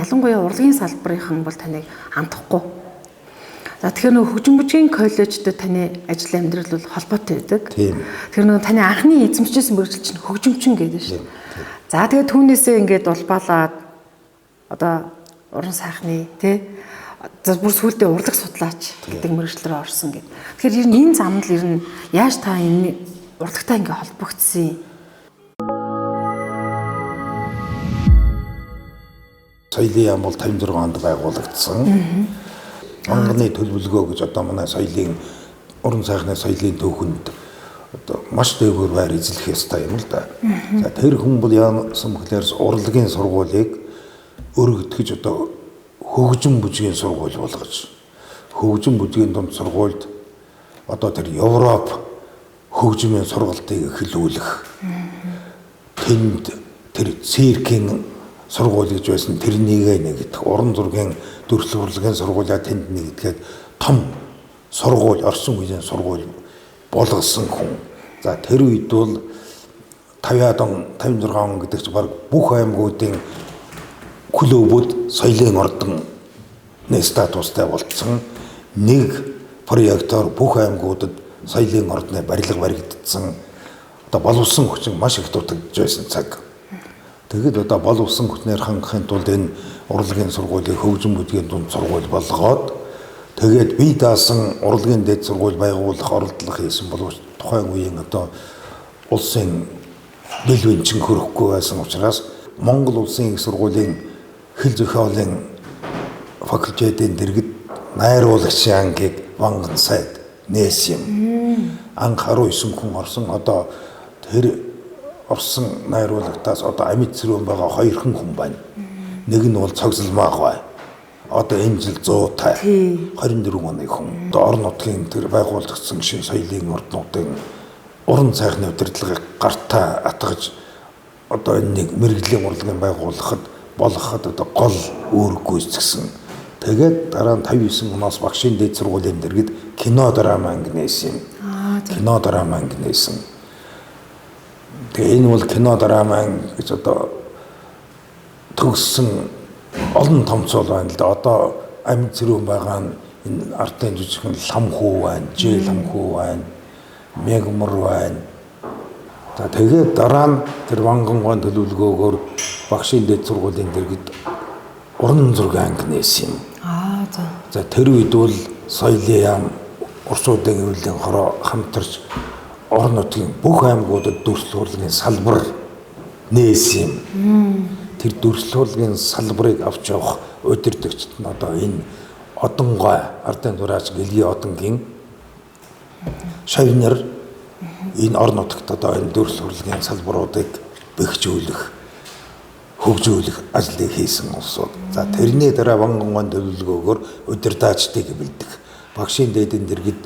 ялангуяа урлагийн салбарынхан бол таныг хандахгүй. За тэгэхээр нөгөө хөгжим бүжгийн коллежид таны ажил амьдрал бол холбоотой байдаг. Тэгэхээр нөгөө таны анхны эзэмшижсэн мөрөглөл чинь хөгжимчин гэдэг шүү. За тэгээд түүнээсээ ингээд улбаалаад одоо уран сайхны тий бүр сүүлдээ урлаг судлаач гэдэг мөрөглөлөөр орсон гэдэг. Тэгэхээр ер нь энэ зам л ер нь яаж та энэ урлагтай ингээд холбогдсон юм? Соёлын яам бол 56 онд байгуулагдсан. Онгоны төлөвлөгөө гэж одоо манай соёлын уран сайхны соёлын төвхөнд одоо маш дээгүүр байр эзлэх ёстой юм л да. За тэр хүн бол яасан бөхлээр урлагийн сургуулийг өргөдгөж одоо хөгжим бүжгийн сургууль болгож хөгжим бүжгийн дунд сургуульд одоо тэр Европ хөгжмийн сургалтыг эхлүүлэх. Тэнд тэр циркийн сургууль гэж байсан тэрнийг нэгдэх уран зургийн төрөл урлагийн сургуулиа тэнд нэгдэхэд том сургууль орчин үеийн сургууль болгосон хүн. За тэр үед бол 50-аад он 56 он гэдэг чинь баг бүх аймагуудын клубуд соёлын ордон статустай болцсон. Нэг проектор бүх аймагуудад соёлын ордны барилга баригдсан. Одоо боловсон хүчин маш их дутагдж байсан цаг. Тэгэд одоо боловсон хүчнэр хангахын тулд энэ урлагийн сургуулийг хөгжим бүжгийн дунд сургууль болгоод тэгээд бие даасан урлагийн дэд сургууль байгуулах оролдлого хийсэн боловч тухайн үеийн одоо улсын дэлгүүн чин хөрөхгүй байсан учраас Монгол улсын их сургуулийн хэл зохиолын факультетийн дэргэд найруулагчийн ангийг Ванган сайд нээсэн. Анх 19 хүн орсон одоо тэр орсон найруулагтаас одоо амьд цэрүүн байгаа 2 хүн байна. Нэг нь бол цогцлмаах бай. Одоо энэ жил 100 тай 24 оны хүн. Одоо орон нутгийн тэр байгуулагдсан шин соёлын орднуудын уран сайхны удирдлагыг гартаа атгаж одоо энэ нэг мэрэгжлийн урлагийн байгуулахад болгоход одоо гол үүрэг гүйцэтгсэн. Тэгээд дараа нь 59 оноос багшийн дэд сургуулийн дэргэд кино драма анги нээсэн. Кино драма анги нээсэн. Тэгээ энэ бол кино драма гэж одоо төгссөн олон томцоол байна л да. Одоо амьд цэрүүн байгаа нь энэ артын жижигхэн ламхүү байна, жил ламхүү байна, мегмор байна. За тэгээд дараа нь тэр Ванган төлөвлөгөөгөөр багшийн дэд сургуулийн дэргэд уран зургийн анги нээсэн юм. За тэр үед бол соёлын яам урсуудын өвлийн хороо хамтарч орон нутгийн бүх аймагуудад дүрслэл урлагийн салбар нээсэн юм. Тэр дүрслэл урлагийн салбарыг авч явах удирдагчид нь одоо энэ Одонгой ардын дураач Гэлгийн Одонгийн шавнар энэ орон нутагт одоо энэ дүрслэл урлагийн салбаруудыг бэхжүүлэх, хөгжүүлэх ажлыг хийсэн улсууд. За тэрний дараа Ванган төлөвлөгөөгөөр удирдаачдыг бэлдэх. Багшийн дэдийн дэргэд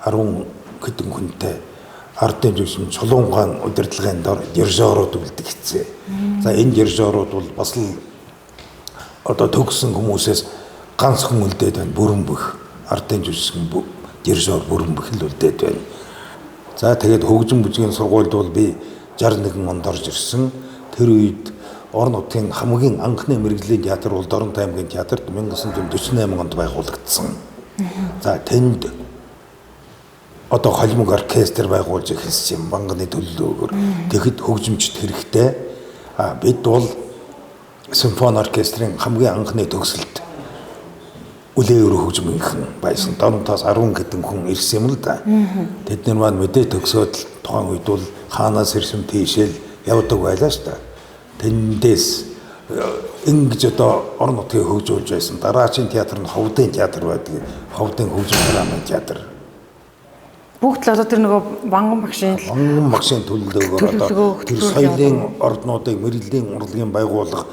10 хэдэн хүнтэй ардын жишм Чулуунгаан удирдлагын дор дирижерууд бэлтгэгдсэн. За энэ дирижерууд бол бас л одоо төгссөн хүмүүсээс ганц хүн үлдээд байна. Бүрэнбэх ардын жишм дирижер Бүрэнбэх л үлдээд байна. За тэгээд хөгжим бүжгийн сургуульд бол би 61 онд орж ирсэн. Тэр үед орон нутгийн хамгийн анхны мэрэгжлийн театр бол Дорнот аймгийн театрт 1948 онд байгуулагдсан. За тэнд одоо холимог оркестр байгуулж эхэлсэн юм Ванганы төлөвлөгөөгөөр. Тэгэхэд хөгжимчд хэрэгтэй. Бид бол симфони оркестрийн хамгийн анхны төгсөлд үлээвэр хөгжмийнхэн байсан. Дорнотоос 10 хэдэн хүн ирсэн юм л да. Тэд нар маань мэдээ төгсөөд тухайн үед бол хаанаас ирсэн тийшэл явдаг байлаа шүү дээ. Тэндээс ингэж одоо орон нутгийг хөгжүүлж байсан. Дараачийн театр нь Ховдын театр байдаг. Ховдын хөгжим драмын театр. Бүгд л одоо тэр нөгөө Ванган багшийн төлөвлөгөөгөөр одоо тэр соёлын орднуудыг мэрэгжлийн урлагийн байгууллага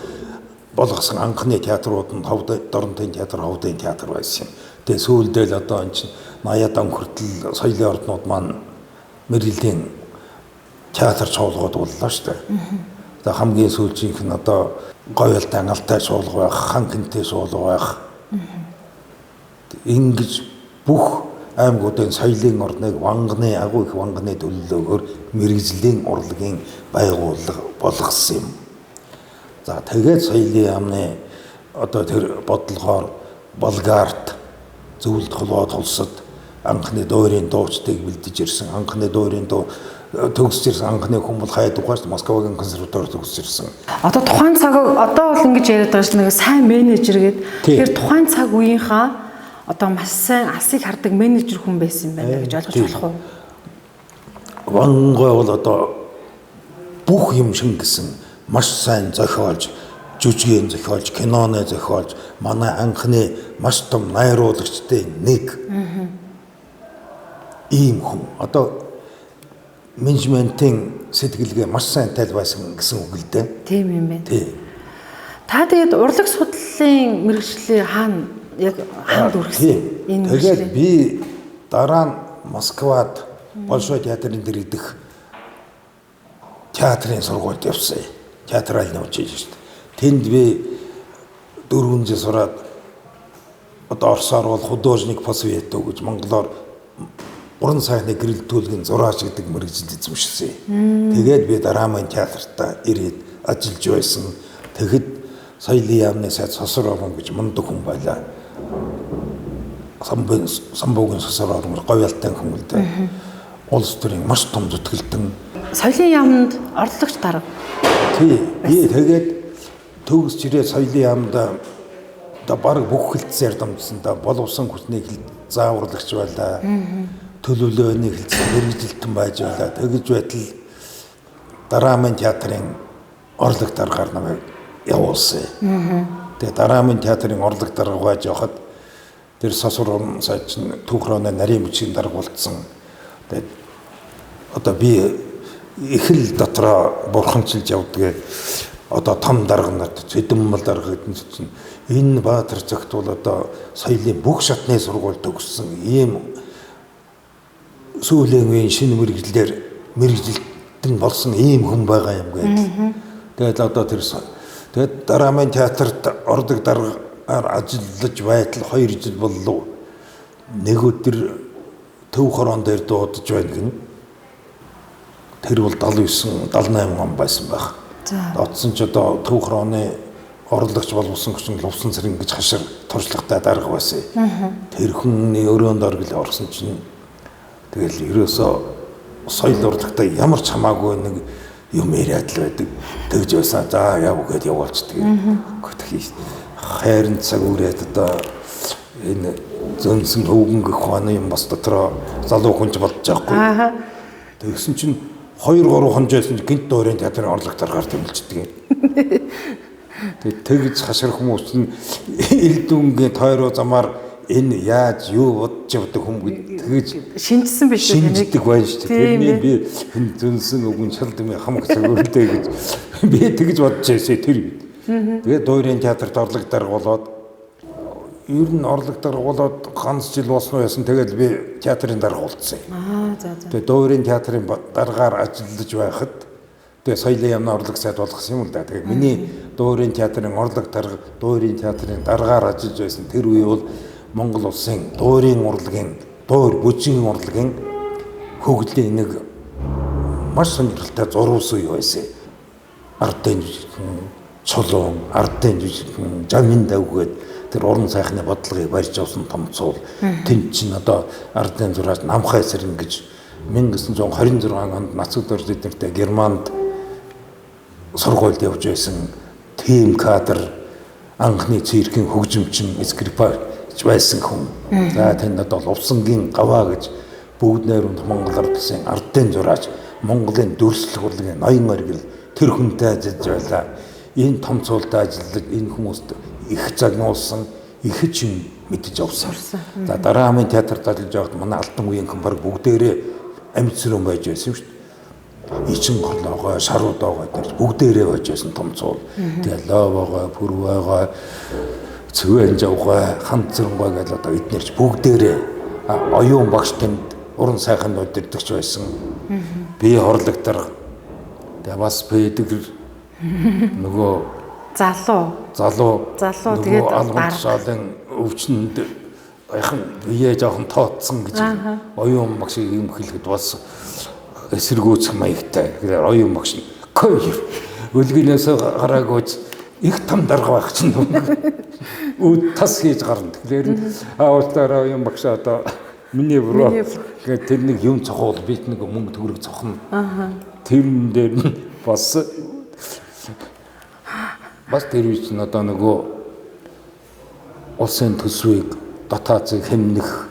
болгосон анхны театрууд нь Дорнотын театр, Ховдын театр байсан юм. Тэгээ сүүлдээ л одоо энэ чинь 80-аад он хүртэл соёлын орднууд маань мэрэгжлийн театр чуулгууд боллоо шүү дээ. Одоо хамгийн сүүлчийнх нь одоо говьалтай ангалтай чуулга байх, хан хинтэй чуулга байх. Ингэж бүх аймагуудын соёлын орныг Ванганы агуу их Ванганы төлөвлөгөөгөөр мэрэгжлийн урлагийн байгууллага болгосон юм. За тэгээд соёлын яамны одоо тэр бодлогоор Болгарт зөвлөлт холбоод холсод анхны дуурийн дуучдыг бэлдэж ирсэн. Анхны дуурийн дуу төгсөж ирсэн анхны хүн бол хайд угаас Москвагийн консерватори төгсөж ирсэн. Одоо тухайн цаг одоо бол ингэж яриад байгаа чинь нэг сайн менежер гэдэг. Тэгэхээр тухайн цаг үеийнхаа одоо маш сайн алсыг хардаг менежер хүн байсан юм байна гэж ойлгож болох уу? Вангой бол одоо бүх юм шингэсэн маш сайн зохиолж, жүжигийн зохиолж, киноны зохиолж, манай анхны маш том найруулагчтай нэг ийм хүн. Одоо менежментийн сэтгэлгээ маш сайн тайлбарсан гэсэн үг л дээ. Тийм юм байна. Тий. Та тэгээд урлаг судлалын мэргэжлийн яг хаанд үргэлжлэсэн энэ тэгээд би дараа нь Москвад Большой театрын дээр идэх театрын сургуульд явсан. Театральный училище. Тэнд би 4 жил сураад одоо Оросоор бол художник посвето гэж монголоор уран сайхны гэрэл төлгийн зураач гэдэг мэргэжилд эзэмшсэн. Тэгээд би Дарамын театртаа ирээд ажиллаж байсан. Тэгэхэд соёлын яамны сайд Сосор орон гэж мундаг хүн байлаа. Самбуугийн Сосор орон говьялтай хүн л дээ. Улс төрийн маш том зүтгэлтэн. Соёлын яамд орлогч дарга. Тий. Би тэгээд төгсч ирээд соёлын яамд одоо баг бүх хэлтсээр дамжсан да боловсон хүчний зааварлагч байлаа. Төлөвлөөний хэлтс мэргэжилтэн байж байлаа. Тэгэж байтал Дарамын театрын орлог даргаар намайг явуулсан. Тэгээд Дарамын театрын орлог дарга байж явахад тэр Сосор орон сайд чинь түүхрооны нарийн бичгийн дарга болцсон. Тэгээд одоо би их л дотроо бурханчилж явдаг. Одоо том дарга нарт Цэдэммэл дарга гэдэг чинь энэ Баатар цагт бол одоо соёлын бүх шатны сургууль төгссөн ийм сүүлийн үеийн шинэ мэргэжилтэн болсон ийм хүн байгаа юм гэдэг. Тэгээд одоо тэгээд Дарамын театрт ордог даргаар ажиллаж байтал 2 жил боллоо. Нэг өдөр төв хорон дээр дуудаж байна гин. Тэр бол 79 78 он байсан байх. Додсон ч одоо төв хорооны орлогч боловсон хүчин Лувсан Цэрэн гэж хашир туршлагатай дарга байсан. Тэр хүний өрөөнд оргил орсон чинь тэгэл ерөөсөө соёл урлагтай ямар ч хамаагүй нэг юм яриад л байдаг. Тэгж байсан. За яв гээд явуулчихдаг. Гэхдээ хайрын цаг үрээд одоо энэ зөнсөн өвгөнгөх хааны юм бас дотроо залуу хүнч болж байгаа хгүй. Тэгсэн чинь 2-3 хонжойсон гинт дуурийн театрын орлог даргаар тэмэлждэг. Тэгж хашир хүмүүс нь элдүнгийн тойроо замаар энэ яаж юу бодож явдаг хүм гэж шинжсэн биш үү? Шинждэг байна шүү дээ. Тэрний би зөнсөн өвгөн шалдмын хамаг цагөөртэй гэж би тэгж бодож байсан тэр. Тэгээд дуурийн театрт орлог дарга болоод ер нь орлог дарга болоод ганц жил болсон байсан. Тэгээд би театрын дарга болцсон. За. Тэгээд дуурийн театрын даргаар ажиллаж байхад тэгээд соёлын яамны орлог сайд болгосон юм л да. Тэгээд миний дуурийн театрын орлог дарга, дуурийн театрын даргаар ажиллаж байсан тэр үе бол Монгол улсын дуурийн урлагийн, дуур бүжгийн урлагийн хөгжлийн нэг маш сонирхолтой зурвас үе байсан. Ардын жүжигчин, чулуун, ардын жүжигчин, жамин давгээд тэр уран сайхны бодлогыг барьж авсан томцуул. Тэнд чинь одоо ардын зураач Намхай Сэрэн гэж 1926 онд нацад орж идэгтэй Германд сургуульд явж байсан тим кадр анхны циркийн хөгжимчин скрипач байсан хүн. За тэнд одоо Лувсангийн гаваа гэж бүгд найрамд Монгол ардын ардын зураач Монголын дүрслэх урлагийн ноён оргил тэр хүнтэй ажиллаж байлаа. Энэ том цуултаа ажиллаж энэ хүмүүст их загнуулсан, их ч мэдэж авсан. За Дарамын театрт ажиллаж байхад манай алтан үеийн хүн баг бүгдээрээ амьд сүрэн байж байсан юм шүү дээ. Ичин горлоогоо, шаруудоогоо гэж бүгдээрээ байж байсан том цуул. Тэгээ ловоогоо, пүрвээгоо, цэвэн жавгаа, ханд зэрэнгоо гэж одоо эднэрч бүгдээрээ оюун багш тэнд уран сайханд удирдахч байсан. Би хорлогдор. Тэгээ бас пэдэг нөгөө залуу тэгээд алган шалын өвчнөд яхан бие жоохон тооцсон гэж оюун багш юм хэлэхэд бас эсэргүүцэх маягтай. Тэгэхээр оюун багш өлгөнөөс гараагүйч их том дарга байх чинь үүд тас хийж гарна. Тэгэхээр аавтараа юм багш одоо миний буруу гэдэг тэр нэг юм цохол бит нэг мөнгө төгрөг цохно. Тэрэн дээр нь бас тэр үеч нь одоо нөгөө улсын төсвийг дотаацыг хэмнэх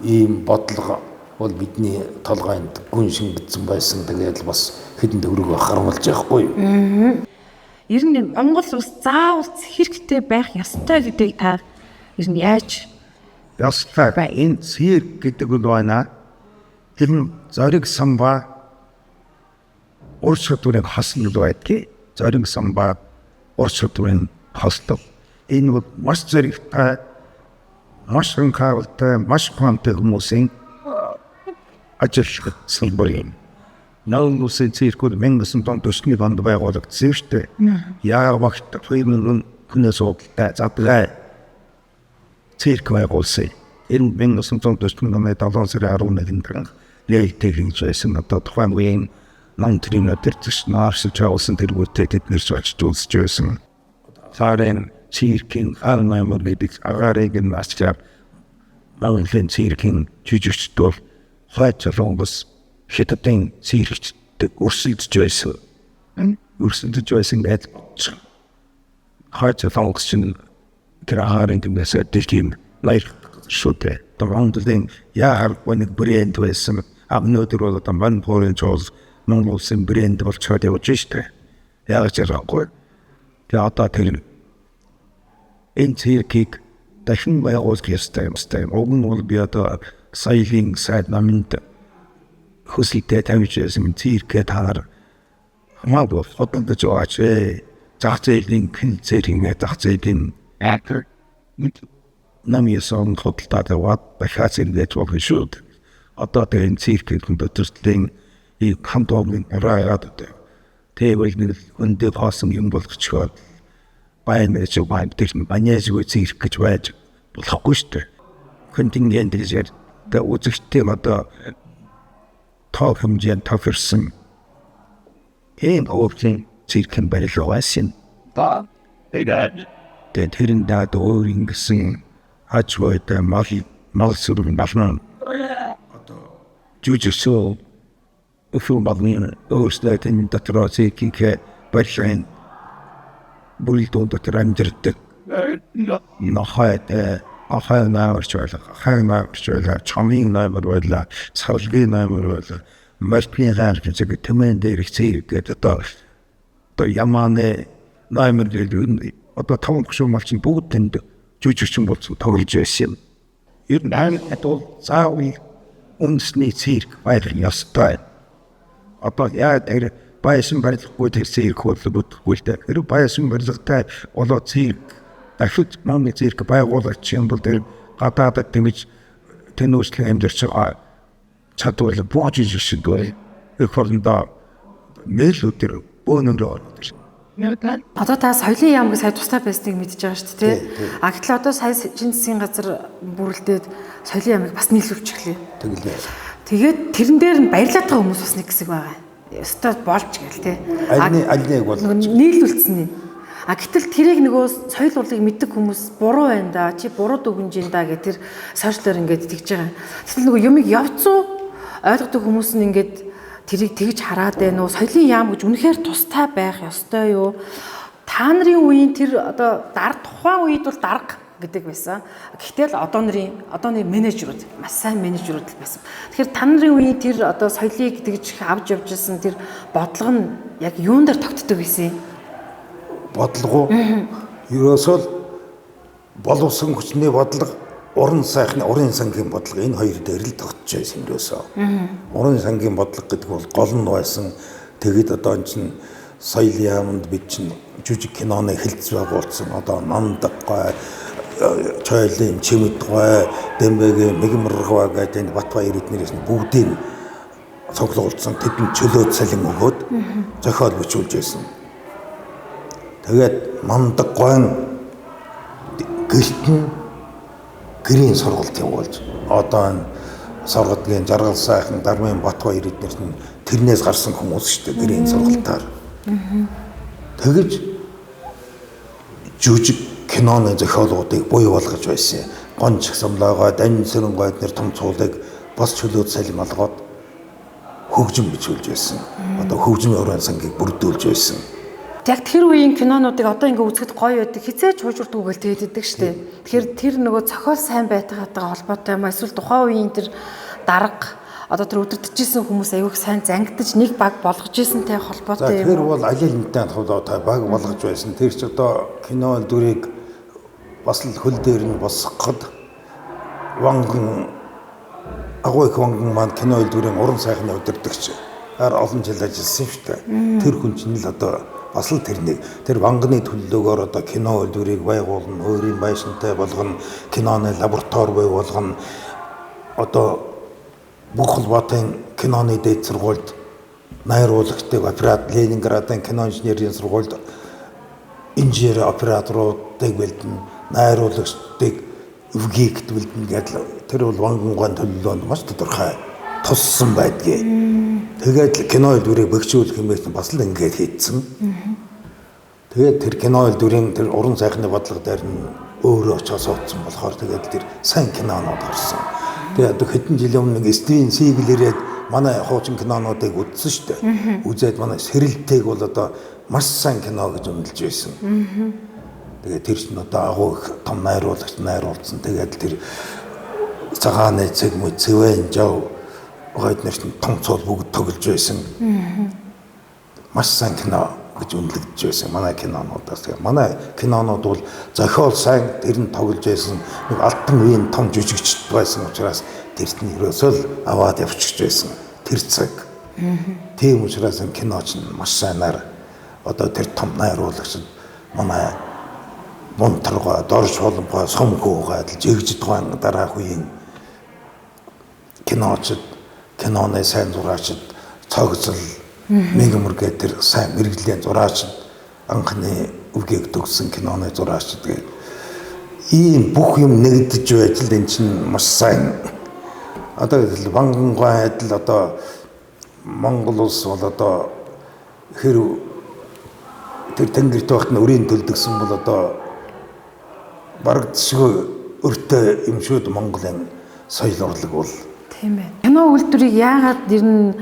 ийм бодлого бол бидний толгойд гүн шингэсэн байсан. Тэгээд бас хэдэн төгрөг харамлж яахгүй юу? Ер нь Монгол улс заавал хэрэгтэй байх ёстой гэдгийг та ер нь яаж ястай энэ цирк гэдэг нь байна. Тэр зориг самбаа уршилтын хасна байдгийг зориг самбаа уршилтын хасдаг. Энэ бол маш зэрэгтэй маш хангалттай маш хонтой хүмүүсийн ажил салбарын Наунусын циркүүд 1940 онд байгуулагдсан шүү дээ. Яавагт фирмын хүнээс уудалтай задгай цирк байгуулсан. Энэ 1940 оны 7 сарын 11-нд нээлттэй хийж байсан. Одоо тухайн үеийн намтрын өдөртөс наарсж явуулсан тэргүүтээ тэднэр сочд үзэж байсан. Сарын циркийн арнамар гэдэг агаарыг нь асчаа Наунусын циркийн жүжигчдүүд хойцолонгос хятадын циркчдэг өрсөлдөж байсан. Өрсөлдөж байсан гэдэг хойцолонгос чинь тэр агарын тэмээс тийм лайк шүтэ. Тавандын яар нэг брэнд байсан. Өнөөдөр бол одоо Манпорын чоос Монгол улсын брэнд болчиход явж штэ. Яг ч яахгүй. Тэгээ одоо тэр энэ циркийг дахин байгуулах ёстой юм. Уг нь бол би одоо саягийн сайд намд хүсэлтэй тавьж байсан циркээ таар хамаагүй хотод жооч зах зээлийн циркийн зах зээлийн актер намьясон хотод аваад дахиад зэрэгж болох шүү. Одоо тэр циркийн дөтөртлийн и хамтлагийн райад тэвэл нэг өндөө хоосон юм болгочгоо байнаж тэр баняжгүй цирк гэж байж болохгүй шүү дээ. Контингент гэж тэ үзэгчтэй одоо тоо хэмжээнд тохирсон энэ өвчин циркэн барилгасан. тэрэн даад өөр ингэсэн хажуутай мал сүрэн бална. Жүжигсөө өфөн багны өөрсдөө тэнд дотроо циркийн барилгын бүлдүүд дотор амьдэрдэг. Ахай нааварч байлаа, чамын наавар байлаа, цавлгийн наавар байлаа, мөртний гарч зэрэг тэмэн дээр цэвгээд одоо ямааны наавар дээр одоо таван гүшүү малчин бүгд тэнд жүжигчин болсон тоглож байсан юм. Ер нь бол заавал үндэсний цирк байх ёстой. Одоо яг баясан барилгагүй тэр цирк боловгүй л дээ. Тэр баясан барилгатай болоо цирк дахиж манай цирк байгуулагч юм бол тэр гадаадд тэмж тэнүүслэн амьдарч байгаа чадвар боож ирсэн дээ. Их хоорондоо нэлээд тэр бөөнөрөө одоо та соёлын яамг сая тустай байсныг мэдж байгаа шүү дээ. А гэтэл одоо сая шинэ засгийн газар бүрэлдээд соёлын яамыг бас нийлүүлж эхлэв. Тэгээд тэрэн дээр нь баярлаад байгаа хүмүүс бас нэг хэсэг байгаа. Өстой болж гэл тээ. Аль нэг бол нийлүүлсэн юм. А гэтэл тэрийг нөгөө соёл урлагийг мэддэг хүмүүс буруу байна да. Чи буруу дүгнэж ин да гэх тэр сошиалоор ингээд тэгж байгаа. Тэгтэл нөгөө юмыг явцсан ойлгодог хүмүүс нь ингээд тэрийг тэгж хараад байна уу? Соёлын яам гэж үнэхээр тустай байх ёстой юу? Та нарын үеийн тэр одоо тухайн үед бол дарга гэдэг байсан. Гэхдээ л одооны менежерүүд маш сайн менежерүүд л байсан. Тэгэхээр та нарын үеийн тэр одоо соёлыг тэгж авч явж ирсэн тэр бодлого нь яг юун дээр тогтдог байсан юм? Бодлого ерөөсөө боловсон хүчний бодлого, уран сангийн бодлого энэ хоёр дээр л тогтж байсан ерөөсөө. Уран сангийн бодлого гэдэг бол гол нь байсан. Тэгэд одоо энэ чинь соёлын яамд бид чинь жүжиг киноны хэлц байгуулсан. Одоо Нандаггай, Чойлын, Чимэдгай, Дэмбэгийн, Мэгмэргай гэдэг энэ Батбаяр эднэрээс бүгдийг цуглуулсан. Тэдэнд чөлөө цалин өгөөд зохиол бичүүлж байсан. Тэгээд Мандаггай гэлтэн гэрийн сургалт явуулж одоо энэ сургалтын жаргал сайхан Дармын Батбаяр эднэрс нь тэрнээс гарсан хүмүүс шүү дээ гэрийн сургалтаар. Тэгэж жүжиг киноны зохиолуудыг буй болгож байсан. Гонч самлаагаа дань сэрэнгойд нэр том цуулыг бас чөлөөд салималгоод хөгжим бичүүлж байсан. Одоо хөгжмийн уран сангийг бүрдүүлж байсан. Яг тэр үеийн кинонуудыг одоо ингээ үзэхэд гоё байдаг. Хизээч хуужурдгүйгээл тэгээд идэг штеп. Тэгэхээр тэр нөгөө зохиол сайн байтайгаатай холбоотой юм эсвэл тухайн үеийн тэр дарга одоо тэр өдөртөжсэн хүмүүс аягүй сайн зангидж нэг баг болгож ийсэнтэй холбоотой юм. Тэр бол аль нэгнтэй холбоотой баг болгож байсан. Тэр ч одоо кино дүрийг бас л хөл дээр нь босгоход ванган агуу их ванган маань кино дүрийн уран сайхны удирдагч олон жил ажилласан шүү дээ. Тэр хүн чинь л одоо бас л тэр ванганы төлөвлөгөөр одоо кино дүрийг байгуулна, өөрийн байшинтай болгоно, киноны лаборатори бий болгоно. Одоо бүх холбоотой киноны дэд сургуульд найруулагчдыг оператор Ленинградын кино инженерийн сургуульд инженер операторуудыг бэлдэн, найруулагчдыг өвгийгт бэлдэн гэдэл тэр бол ванган төлөвлөгөөнд маш тодорхой туссан байдгийг. Тэгээд кино дүрийг бэхжүүлэх юм байсан бас л ингээд хийцэн. Тэгээд тэр кино дүрийн тэр уран сайхны бодлого дээр нь өөрөө очиж суудсан болохоор тэгээд тэр сайн кинонууд гарсан. Тэгээд хэдэн жилийн өмнө Стивен Сигл ирээд манай хуучин кинонуудыг үзсэн шүү дээ. Үзээд манай сэрэлтэйг бол одоо маш сайн кино гэж үнэлж байсан. Тэгээд тэр чинь одоо агуу их том найруулагч найруулсан. Тэгээд тэр цагааны цэг мө цэвэн жав гойд нэрт том цол бүгд тоглож байсан. Маш сайн кино гэж үнэлэгдэж байсан манай кинонуудаас. Тэгээ манай кинонууд бол зохиол сайн тэр нь тоглож байсан. Нэг алтан үеийн том жүжигчд байсан учраас тэрт нь ерөөсөө л аваад явчихж байсан. Тэр цаг. Тийм учраас киноч нь маш сайнаар одоо тэр том найруулагчид манай Монторгой, Дорж Холбогой, Сомхуугай жигжид гуан дараах үеийн киночд киноны сайн зураачд цогцол мегамөр гэдэг тэр сайн мэрэгжлийн зураачд анхны үгийг төгссөн киноны зураачд гэх ийм бүх юм нэгдэж байж л эн чинь маш сайн одоо вангангай адил одоо Монгол улс бол одоо хэрв тэр тэнгэрт байхад нь өрийн төлдөгсөн бол одоо бараг зшгүй өртөө юм шүүд Монголын соёл урлаг бол тийм ээ. Кино үйлдвэрийг яагаад ер нь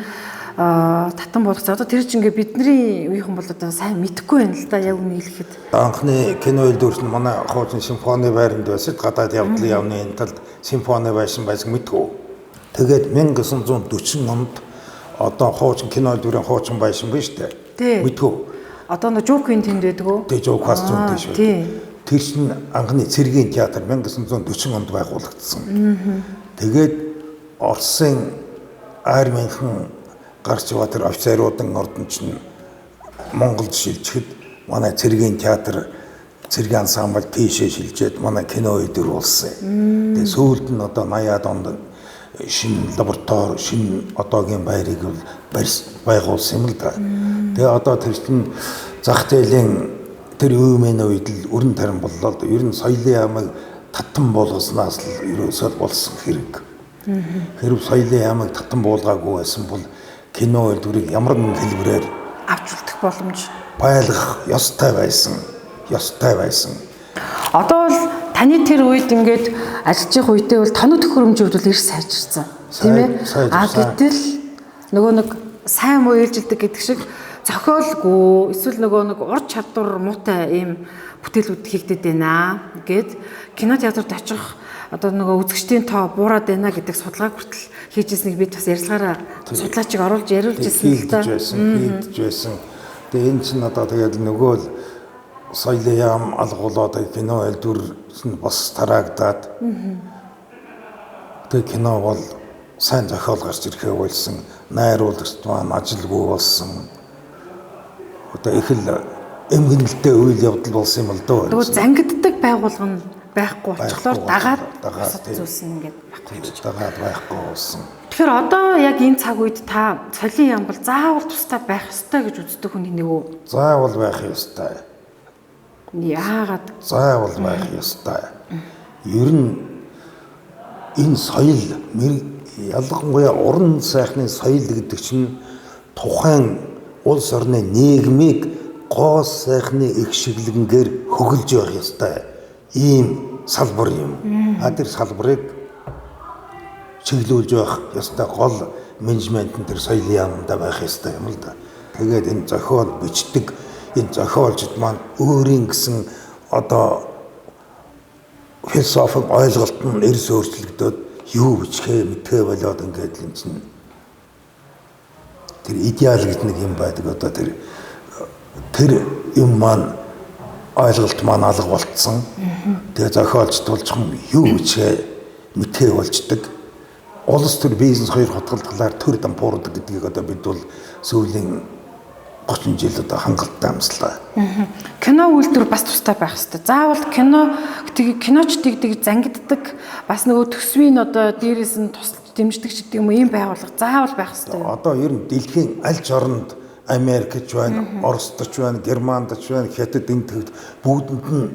татан болгоцоо одоо тэр чинь ингээ бидний үеийнхэн бол одоо сайн мэдэхгүй байна л да яг үнийг хэлэхэд. Анхны кино үйлдвэрч нь манай хуучин симфони байранд байсан гадаад явдлын явны талд симфони байсан мэдгүй. Тэгээд 1940 онд одоо хуучин кино үйлдвэрийн хуучин байсан биш үү? Мэдгүй. Одоо нэг жокын тэнд байдгүй. Тэгээд жок хас зүүн тийш үү? Тэр чинь анхны цэргийн театр 1940 онд байгуулагдсан. Тэгээд Оросын армийнхан гарч яваа тэр офицеруудын ордон чинь Монголд шилжихэд манай цэргийн театр цэргийн ансамбль тийшээ шилжээд манай кино үйлдвэр болсон. Тэгээ сүүлд нь одоо 80-аад онд шинэ лаборатори, шинэ одоогийн байрыг байгуулсан юм л да. Тэгээ одоо тэр чинь зах зээлийн тэр үеийн үед л өрн тарин боллоо. Ер нь соёлын ямыг татан болгосноос л ерөөсөө болсон хэрэг. Хэрв соёлын ямыг татан буулгаагүй байсан бол кино үйлдвэрийг ямар нэгэн хэлбэрээр авч үлдэх боломж байлгах ёстой байсан. Одоо бол таны тэр үед ингээд ажиллаж явах үедээ бол тоног төхөөрөмжүүд бол эрс сайжирсан. Тийм ээ? Гэтэл нөгөө нэг сайн муу ээлжилдэг гэдэг шиг зохиолгүй эсвэл нөгөө нэг ур чадвар муутай ийм бүтээлүүд хийгдэд байна гэд кино театрт очих одоо нөгөө үзэгчдийн тоо буураад байна гэдэг судалгааг хүртэл хийжсэнийг бид бас ярилцлагаараа судлаачийг оруулж яриулж ирсэн л та. Хийдэж байсан. Тэгээ энэ чинь одоо тэгээд нөгөө л соёлын яам алгуулаад кино үйлдвэр нь бас тараагдаад. Тэгээ кино бол сайн зохиол гарч ирэхээ болсон. Найруулагч маань ажилгүй болсон. Одоо их л эмгэнэлтэй үйл явдал болсон юм л дөө. Тэгвэл зангиддаг байгууллага байхгүй очихлоор дагаад зүйлсэн ингээд байхгүй. Дагаад байхгүй болсон. Тэгэхээр одоо яг энэ цаг үед та соёлын яам бол заавал тустай байх ёстой гэж үздэг хүн нэг үү? Заавал байх ёстой. Яагаад? Заавал байх ёстой. Ер нь энэ соёл ялангуяа уран сайхны соёл гэдэг чинь тухайн улс орны нийгмийг гоо сайхны их шиглэнгээр хөглж явах ёстой. ийм салбар юм. Тэр салбарыг чиглүүлж байх ёстой гол менежмент нь тэр соёлын яамдаа байх ёстой юм л да. Тэгээд энэ зохиол бичдэг энэ зохиолчд маань өөрийн гэсэн одоо философик ойлголт нь эрс өөрчлөгдөд юу бичхээ мэдхээ болоод ингээд юм чинь тэр идеал гэдэг нэг юм байдаг. Одоо тэр юм маань ойлголт маань алга болцсон. Тэгээ зохиолч тулчхан юу бичээ мэдхээ болждаг. Улс төр бизнес хоёр хотголдлоор төр дампуурдаг гэдгийг одоо бид бол сүүлийн 30 жил одоо хангалттай амслаа. Кино үйлдвэр бас тустай байх хэрэгтэй. Заавал киночдыг зангиддаг бас нөгөө төсвийн одоо дээрээс нь тусалж дэмждэг ч гэдэг юм ийм байгууллага заавал байх хэрэгтэй. Одоо ер нь дэлхийн аль ч оронд Америкч байна, Оросч байна, Германдч байна, Хятад энэ төвд бүгдэнд нь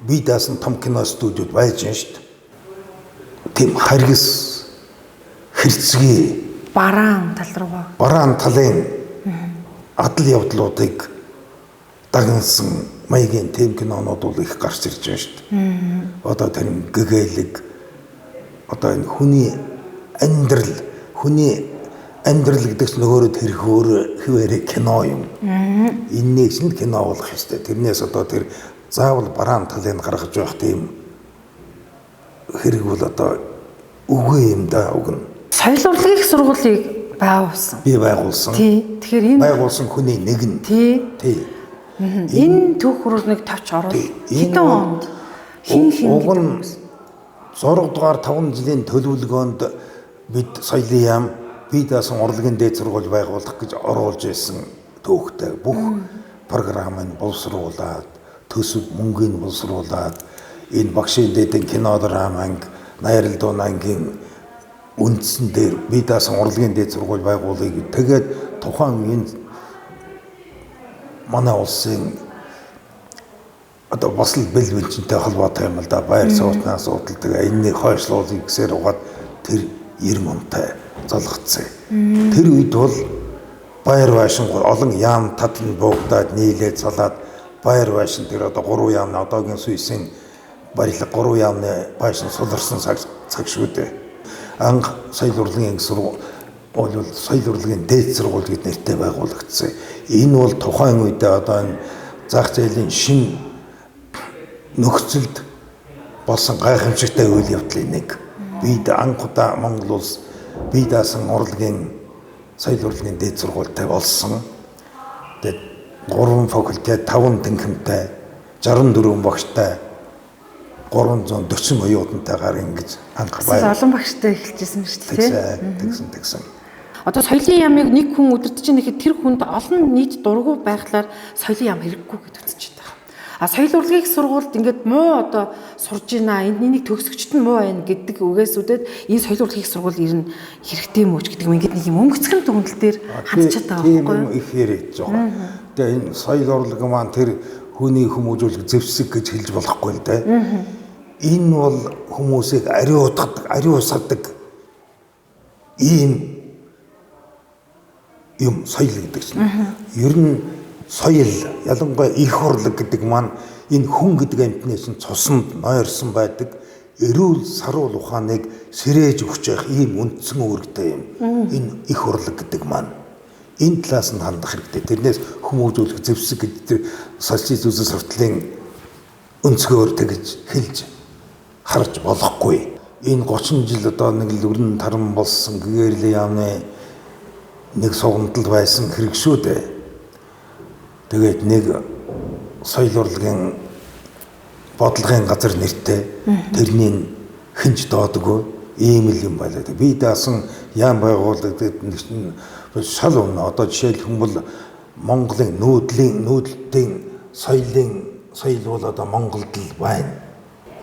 бие даасан том кино студиуд байж байна шүү дээ. Тийм харгас хэрцгий Бараан талын адал явдлуудыг дагнсан маягийн тийм кинонууд бол их гарч ирж байна шүү дээ. Одоо тэр гэгээлэг одоо энэ хүний амьдрал гэдэг чинь өөрөөр тэрхөөр хിവэрэ кино юм. Энээс нь кино болох ёстой. Тэрнээс одоо тэр заавал бараан талыг гаргаж байх тийм хэрэг бол одоо үгүй юм да уг нь. Соёл урлагийн их сургуулийг байгуулсан. Би байгуулсан. Тий. Тэгэхээр энэ байгуулсан хүний нэг нь. Тий. Энэ түүх рүү нэг тавч орвол хэдэн онд хин уг нь 6 дугаар 5 жилийн төлөвлөгөөнд бид соёлын яам бие даасан урлагийн дээд сургууль байгуулах гэж оруулж байсан түүхтэй бүх програмыг боловсруулад төсөв мөнгөний боловсруулад энэ багшийн дээдийн кино драманг Найрал Дунаангийн үндсэн дээр бие даасан урлагийн дээд сургууль байгуулъя. Тэгээд тухайн энэ манай улсын одоо бас л бэл бэлчинтэй холбоотой юм л да. Байр сууцнаас судалдаг энэний хойшлуулъя гэсээр угаад тэр 90 онтой залгацсан. Тэр үед бол баяр байшин олон яам татан буугдаад нийлээд салаад баяр байшин тэр одоо 3 яамны одоогийн Суйсын барилга 3 яамны байшин суларсан цаг шүү дээ. Анх соёл урлагийн сургууль бол соёл урлагийн дээд сургууль гэд нэртэй байгуулагдсан. Энэ бол тухайн үедээ одоо энэ зах зээлийн шин нөхцөлд болсон гайхамшигтай үйл явдлын нэг. Бид анхудаа Монгол улс бие даасан урлагийн соёл урлагийн дээд сургуультай болсон. Тэгээд 3 факультет 5 тэнхимтэй 64 багштай 340 оюутантайгаар ингэж анх баяр. Олон багштай эхэлжсэн шүү дээ. Тэгсэн. Одоо соёлын ямыг нэг хүн удирдах гэхэд тэр хүнд олон нийт дургу байхлаар соёлын ям хэрэггүй гэж үзэж байна. Соёл урлагийн сургуульд ингээд муу одоо сурж ийна энийг төгсөгчд нь муу байна гэдэг үгээсүүдэд энэ соёл урлагийн сургууль ер нь хэрэгтэй юм уу ч гэдэг юм ингээд нэг юм өнгөцгөн дүгнэлт дээр хандчихад байгаа байхгүй юу? Тийм их яриад байгаа. Тэгээ энэ соёл урлаг маань тэр хүний хүмүүжүүлэх зэвсэг гэж хэлж болохгүй л дээ. Энэ бол хүмүүсийг ариусгадаг ийм юм соёл гэдэг чинь. Ер нь соёл ялангуяа их урлаг гэдэг маань энэ хүн гэдэг амьтнаас нь цуснд нойрсон байдаг эрүүл саруул ухааныг сэрээж өгч явах ийм үндсэн үүрэгтэй юм. Энэ их урлаг гэдэг маань энэ талаас нь хандах хэрэгтэй. Тэрнээс хүмүүжүүлэх зэвсэг гэдэг тэр социалист үзэл сурталын өнцгөр тэгж хэлж харж болохгүй. Энэ 30 жил одоо нэг л өрн таран болсон гэгэрлийн яамны нэг сугамдал байсан хэрэг шүү дээ. Тэгээд нэг соёл урлагийн бодлогын газар нэртэй тэрний хинж доодгүй ийм л юм байлаа. Би даасан яам байгууллагад нэг шал өмнө одоо жишээлбэл Монголын нүүдлийн соёл бол одоо Монголд л байна.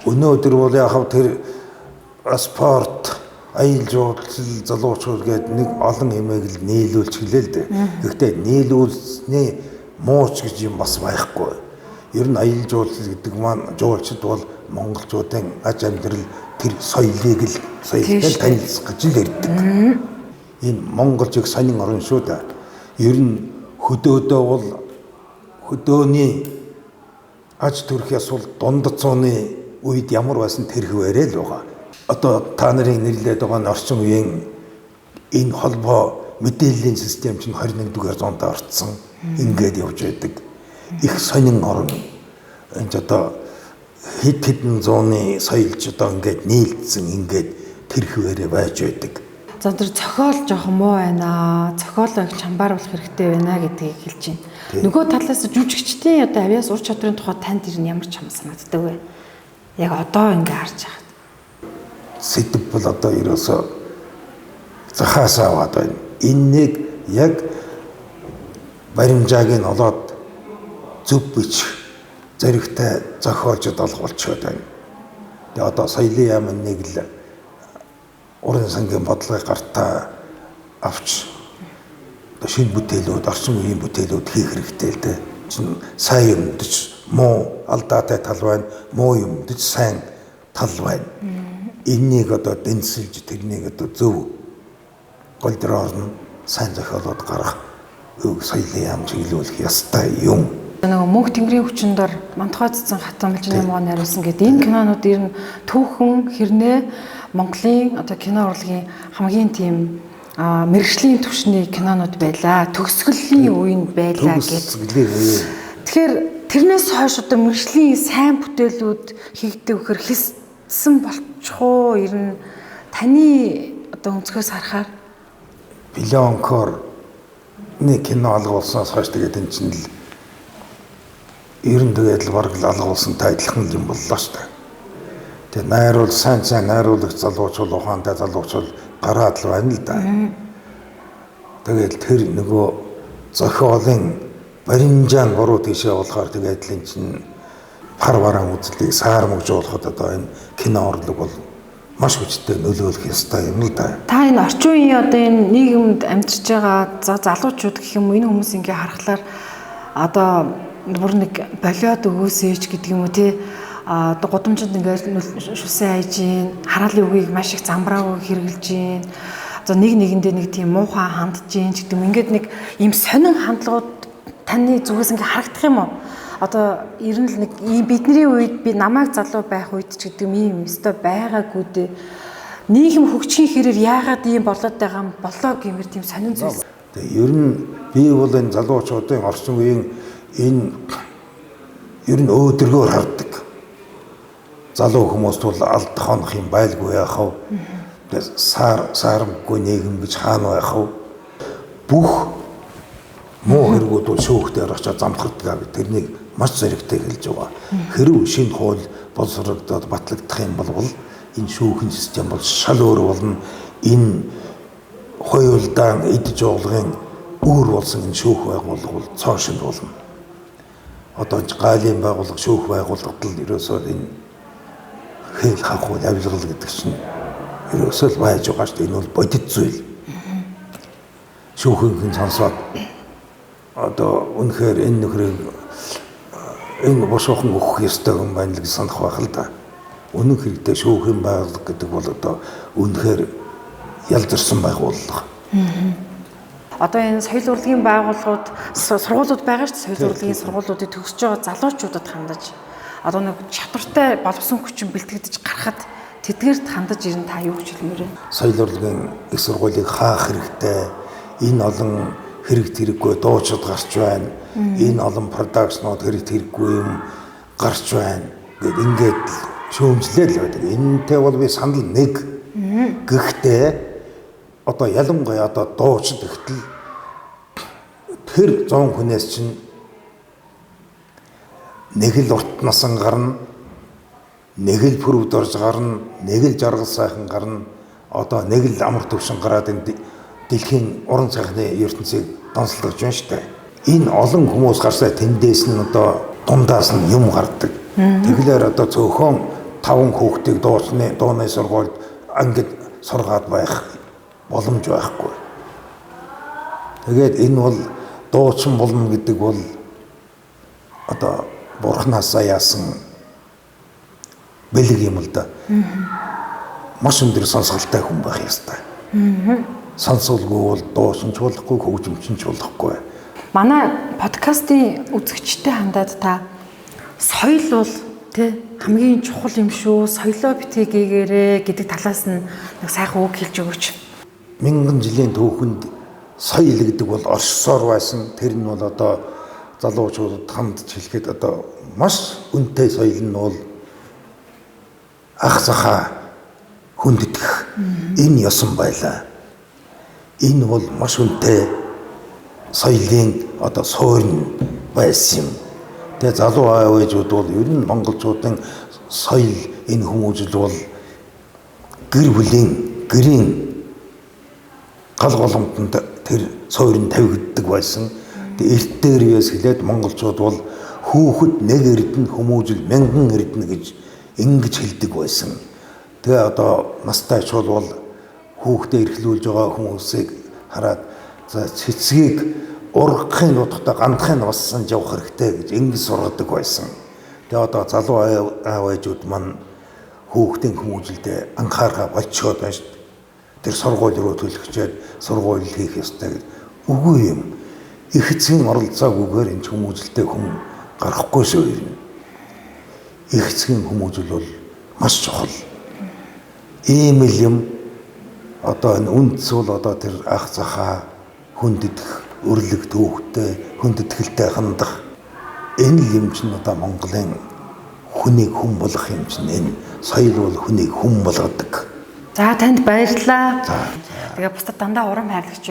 Өнөөдөр бол яг тэр спорт аял жуулчлал залуучууд гээд нэг олон юмэг л нийлүүлж хэлээ л дээ. Гэхдээ нийлүүлсний мууч гэж юм бас байхгүй. Ер нь аял жуулчлал гэдэг маань жуулчид бол монголчуудын аж амьдрал тэр соёлыг л соёлтой танилцах гэж л ярьдаг. Энэ монголчиг сонин орн шүү дээ. Ер нь хөдөөдөө бол хөдөөний аж төрх ясвал дунд цууны үед ямар байсан тэрхвээрээ л байгаа. Одоо та нарын нэрлээд байгаа нь орчин үеийн энэ холбоо мэдээллийн систем чинь 21-р зуунд орцсон. Ингээд явж байдаг. Их сонин орн. Энд одоо хэдэн зууны соёлч одоо ингээд нийлдсэн ингээд тэрхвээрээ байж байдаг. За тэр зохиол жоохон муу байна. Зохиолыг чамбааруулах хэрэгтэй байна гэдгийг хэлж байна. Нөгөө талаас жүжигчдийн одоо авиас ур чадрын тухай танд ер нь ямар ч юм санагддаг вэ? Яг одоо ингээ харж байгаа. Сэдв бол одоо ерөөсөө захаас аваад байна. Энэнийг яг баримжааг нь олоод зөв бич зоригтой зохиолчд олгуулчиход байна. Тэгээ одоо соёлын яамн нэг л уран сангийн бодлогыг гартаа авч шинэ бүтээлүүд, орчин үеийн бүтээлүүд хийх хэрэгтэй л дээ. Чин сайн юм дэч муу алдаатай тал байна, муу юм дэч сайн тал байна. Энийг одоо дэнсэлж тэрнийг одоо зөв гол дээр орно сайн зохиолоод гарах соёлын яам чиглүүлэх ёстой юм. Нөгөө мөнх тэнгэрийн хүчин дор Мантухай цэцэн хатан Балжины мууг найруулсан гэдэг энэ кинонууд ер нь түүхэн хэрнээ Монголын одоо кино урлагийн хамгийн тийм мэргэжлийн түвшний кинонууд байлаа. Төгсгөлийн үеинд байлаа гэдэг. Тэгэхээр тэрнээс хойш одоо мэргэжлийн сайн бүтээлүүд хийгдэг вөхөр хэлсэн болчихоо ер нь таны одоо өнцгөөс харахаар Билонкор нэг кино алгуулсанаас хойш тэгээд энэ чинь л ер нь тэгээд л бараг л алгуулсантай адилхан юм боллоо шүү дээ. Тэгээд найруул сайн найруулагч залуучул ухаантай залуучул гараад л байна л да. Тэгээд тэр нөгөө зохиолын баримжаан буруу тийшээ болохоор тэгээд л энэ чинь пар бараан үзлийг саармагжуулахад одоо энэ кино урлаг бол маш хүчтэй нөлөөлөх ёстой юм л да. Та энэ орчин үеийн одоо энэ нийгэмд амьдарч байгаа залуучууд гэх юм энэ хүмүүс ингээ харахаар одоо бүр нэг болиод өгөөсөөч гэдэг юм уу тий одоо гудамжинд ингээ шүсээ хайж гин хараалын үгийг маш их замбраагүй хэрэгжилж гин одоо нэгэндээ нэг тийм муухай хандж гин гэдэг юм ингээд нэг ийм сонин хандлагууд таны зүгээс ингээ харагдах юм уу? Одоо ер нь л нэг бидний үед би намайг залуу байх үед ч гэдэг юм өстой байгаагүй дээ. Нийгэм хөгжихийн хэрээр яагаад ийм болоод байгаа юм болоо гэмээр тийм сонин зүйлс. Тэгээ ер нь би бол энэ залуучуудын орчин үеийн энэ ер нь өөдрөгөөр хардаг. Залуу хүмүүст бол алдах хонох юм байлгүй яах вэ? Тэгээ саарамгүй нийгэм гэж хаана байх вэ? Бүх муу хэрэгүүд бол шүүхтээр очиж замхарддаг. Тэрнийг маш зэрэгтэй хэлж байгаа. Хэрв шинэ хууль боловсрогдоод батлагдах юм бол энэ шүүхийн систем бол шал өөр болно. Энэ хоёулдаан идэж уулгын үүр болсон энэ шүүх байгууллага бол цоошин болно. Одоо гайлын байгууллага шүүх байгууллагад л ерөөсөө энэ хэл хавхуй авилгал гэдэг чинь ерөөсөө л байж байгаа шүү дээ. Энэ бол бодит зүйл. Шүүхийн сонсоод одоо үнэхээр энэ нөхрийг энэ бошоохон өгөх ёстой юм байна л гэж санах байх л да. Үнэн хэрэгтээ шүүхийн байгууллага гэдэг бол одоо үнэхээр ялзарсан байгууллага. Одоо энэ соёл урлагийн байгууллагууд сургуулиуд байгаа шүү дээ. Соёл урлагийн сургуулиудыг төгсөж байгаа залуучуудад хандаж одоо нэг чадвартай боловсон хүчин бэлтгэж гарахад тэдгээрт хандаж ирэн та юу гэж хэлмээр вэ? Соёл урлагийн их сургуулийг хаах хэрэгтэй. Энэ олон хэрэггүй дуучид гарч байна. Энэ олон продакшнууд хэрэггүй юм гарч байна. Ингээд шүүмжлэл байдаг. Энэтэй бол би санал нэг. Гэхдээ одоо ялангуяа одоо дуучид ихтэл тэр 100 хүнээс чинь нэг л урт насан гарна, нэг л пүрвд орж гарна, нэг л жаргал сайхан гарна. Одоо нэг л амар төвшин гараад энэ дэлхийн уран сайхны ертөнцийг донсолдож байна шүү дээ. Энэ олон хүмүүс гарсаа тэндээс нь одоо дундаас нь юм гардаг. Тэгэлэр одоо цөөхөн 5 хүүхдийг дууны сургуульд ангид сургаад байх боломж байхгүй. Тэгээд энэ бол дуучин болно гэдэг бол одоо бурхнаасаа яасан бэлэг юм л да. Маш өндөр сонсголтой хүн байх ёстой. Сонсолгүй бол дуучин ч болохгүй, хөгжимчин ч болохгүй. Манай подкастын үзэгчтэй хандаад та соёл бол Тэ хамгийн чухал юм шүү. Соёлоо битгий гээгээрээ гэдэг талаас нь нэг сайхан үг хэлж өгөөч. Мянган жилийн түүхэнд соёл гэдэг бол оршсоор байсан. Тэр нь бол одоо залуучуудад хандж хэлэхэд одоо маш үнэтэй соёл нь бол ах захаа хүндэтгэх энэ ёсон байлаа. Энэ бол маш үнэтэй соёлын одоо суурин байсан юм. Тэгээ залуу аав ээжүүд бол ер нь монголчуудын соёл энэ хүмүүжил бол гэр бүлийн гэрийн гал голомтонд тэр суурин тавигддаг байсан. Тэгээ эрт дээрээс хэлээд монголчууд бол хүүхэд нэг эрдэнэ хүмүүжил мянган эрдэнэ гэж ингэж хэлдэг байсан. Тэгээ одоо настай чул бол хүүхдээ эрхлүүлж байгаа хүмүүсийг хараад за цэцгийг ургахын нутагта гандахын бассан явах хэрэгтэй гэж ингэж сургадаг байсан. Тэгээ одоо залуу аав ээжүүд маань хүүхдийн хүмүүжилдээ анхаарах болчиход байна шүү дээ. Тэр сургууль руу төлөвчөөд сургууль хийх ёстой гэж. Үгүй юм. Их эцгийн оролцоогүйгээр энэ хүмүүжилдээ хүн гарахгүй шүү юм. Их эцгийн хүмүүжил бол маш чухал. Ийм л юм одоо энэ үндэс бол одоо тэр ах захаа хүндэтэх өрлөг төвхтэй хүндэтгэлтэй хандах энэ л юм чинь одоо Монголын хүнийг хүн болгох юм чинь энэ соёл бол хүнийг хүн болгодог. За танд баярлалаа. Тэгээ бусдад дандаа урам хайрлагч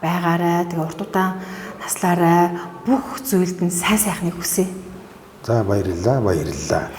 байгаарай. Тэгээ урт удаан наслаарай. Бүх зүйлд нь сайн сайхныг хүсье. За баярлалаа.